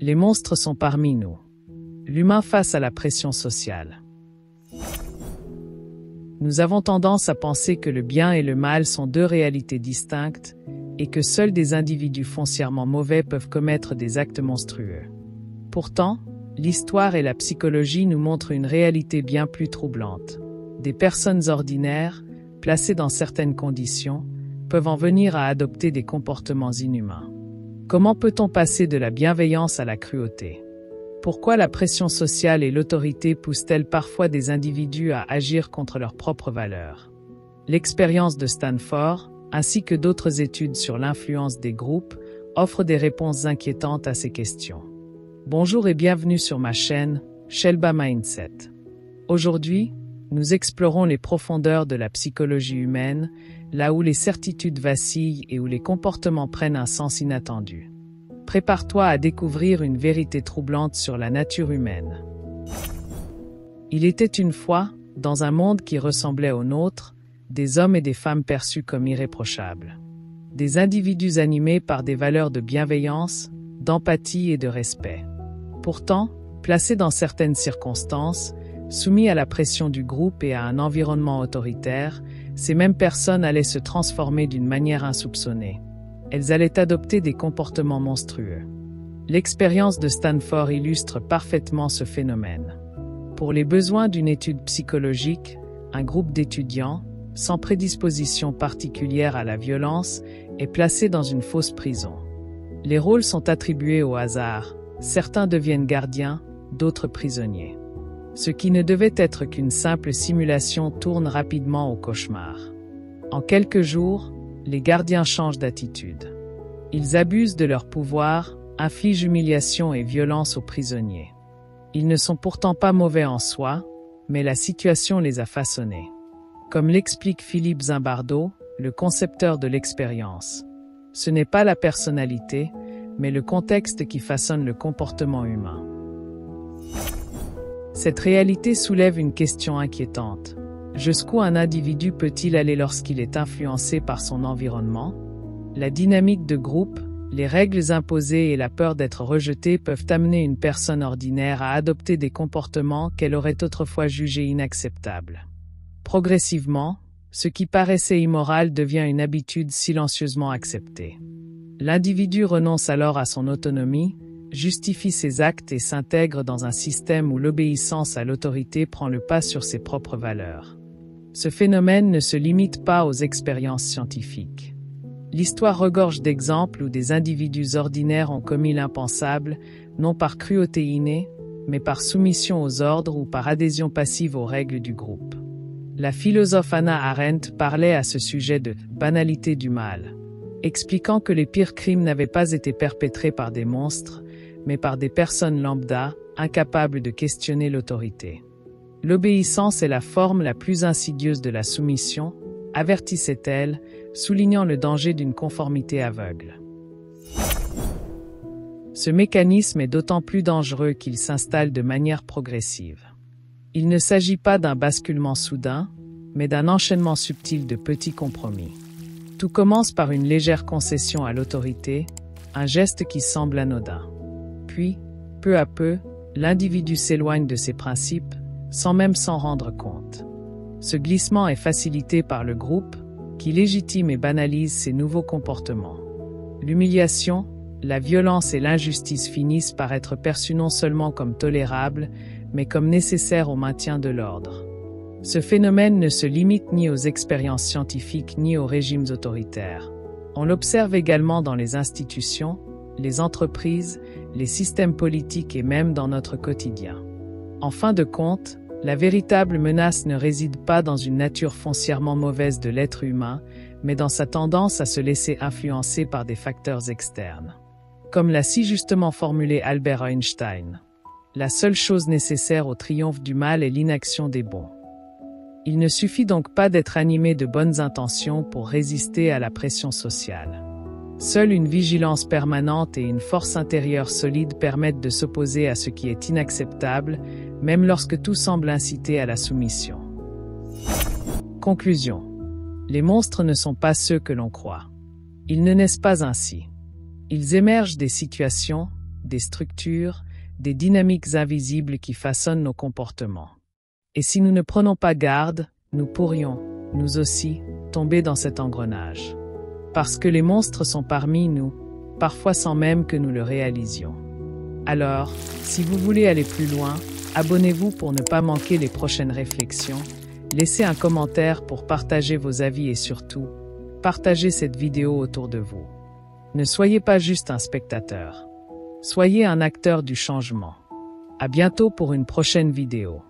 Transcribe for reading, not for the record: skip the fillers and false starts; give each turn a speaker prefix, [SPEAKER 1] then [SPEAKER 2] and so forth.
[SPEAKER 1] Les monstres sont parmi nous. L'humain face à la pression sociale. Nous avons tendance à penser que le bien et le mal sont deux réalités distinctes et que seuls des individus foncièrement mauvais peuvent commettre des actes monstrueux. Pourtant, l'histoire et la psychologie nous montrent une réalité bien plus troublante. Des personnes ordinaires, placées dans certaines conditions, peuvent en venir à adopter des comportements inhumains. Comment peut-on passer de la bienveillance à la cruauté? Pourquoi la pression sociale et l'autorité poussent-elles parfois des individus à agir contre leurs propres valeurs? L'expérience de Stanford, ainsi que d'autres études sur l'influence des groupes, offrent des réponses inquiétantes à ces questions. Bonjour et bienvenue sur ma chaîne, Shelba Mindset. Aujourd'hui, nous explorons les profondeurs de la psychologie humaine, là où les certitudes vacillent et où les comportements prennent un sens inattendu. Prépare-toi à découvrir une vérité troublante sur la nature humaine. Il était une fois, dans un monde qui ressemblait au nôtre, des hommes et des femmes perçus comme irréprochables. Des individus animés par des valeurs de bienveillance, d'empathie et de respect. Pourtant, placés dans certaines circonstances, soumis à la pression du groupe et à un environnement autoritaire, ces mêmes personnes allaient se transformer d'une manière insoupçonnée. Elles allaient adopter des comportements monstrueux. L'expérience de Stanford illustre parfaitement ce phénomène. Pour les besoins d'une étude psychologique, un groupe d'étudiants, sans prédisposition particulière à la violence, est placé dans une fausse prison. Les rôles sont attribués au hasard, certains deviennent gardiens, d'autres prisonniers. Ce qui ne devait être qu'une simple simulation tourne rapidement au cauchemar. En quelques jours, les gardiens changent d'attitude. Ils abusent de leur pouvoir, infligent humiliation et violence aux prisonniers. Ils ne sont pourtant pas mauvais en soi, mais la situation les a façonnés. Comme l'explique Philippe Zimbardo, le concepteur de l'expérience. Ce n'est pas la personnalité, mais le contexte qui façonne le comportement humain. Cette réalité soulève une question inquiétante. Jusqu'où un individu peut-il aller lorsqu'il est influencé par son environnement? La dynamique de groupe, les règles imposées et la peur d'être rejeté peuvent amener une personne ordinaire à adopter des comportements qu'elle aurait autrefois jugés inacceptables. Progressivement, ce qui paraissait immoral devient une habitude silencieusement acceptée. L'individu renonce alors à son autonomie, justifie ses actes et s'intègre dans un système où l'obéissance à l'autorité prend le pas sur ses propres valeurs. Ce phénomène ne se limite pas aux expériences scientifiques. L'histoire regorge d'exemples où des individus ordinaires ont commis l'impensable, non par cruauté innée, mais par soumission aux ordres ou par adhésion passive aux règles du groupe. La philosophe Hannah Arendt parlait à ce sujet de « banalité du mal », expliquant que les pires crimes n'avaient pas été perpétrés par des monstres, mais par des personnes lambda, incapables de questionner l'autorité. L'obéissance est la forme la plus insidieuse de la soumission, avertissait-elle, soulignant le danger d'une conformité aveugle. Ce mécanisme est d'autant plus dangereux qu'il s'installe de manière progressive. Il ne s'agit pas d'un basculement soudain, mais d'un enchaînement subtil de petits compromis. Tout commence par une légère concession à l'autorité, un geste qui semble anodin. Puis, peu à peu, l'individu s'éloigne de ses principes, sans même s'en rendre compte. Ce glissement est facilité par le groupe, qui légitime et banalise ces nouveaux comportements. L'humiliation, la violence et l'injustice finissent par être perçues non seulement comme tolérables, mais comme nécessaires au maintien de l'ordre. Ce phénomène ne se limite ni aux expériences scientifiques ni aux régimes autoritaires. On l'observe également dans les institutions, les entreprises, les systèmes politiques et même dans notre quotidien. En fin de compte, la véritable menace ne réside pas dans une nature foncièrement mauvaise de l'être humain, mais dans sa tendance à se laisser influencer par des facteurs externes. Comme l'a si justement formulé Albert Einstein, la seule chose nécessaire au triomphe du mal est l'inaction des bons. Il ne suffit donc pas d'être animé de bonnes intentions pour résister à la pression sociale. Seule une vigilance permanente et une force intérieure solide permettent de s'opposer à ce qui est inacceptable, même lorsque tout semble inciter à la soumission. Conclusion. Les monstres ne sont pas ceux que l'on croit. Ils ne naissent pas ainsi. Ils émergent des situations, des structures, des dynamiques invisibles qui façonnent nos comportements. Et si nous ne prenons pas garde, nous pourrions, nous aussi, tomber dans cet engrenage. Parce que les monstres sont parmi nous, parfois sans même que nous le réalisions. Alors, si vous voulez aller plus loin, abonnez-vous pour ne pas manquer les prochaines réflexions, laissez un commentaire pour partager vos avis et surtout, partagez cette vidéo autour de vous. Ne soyez pas juste un spectateur. Soyez un acteur du changement. À bientôt pour une prochaine vidéo.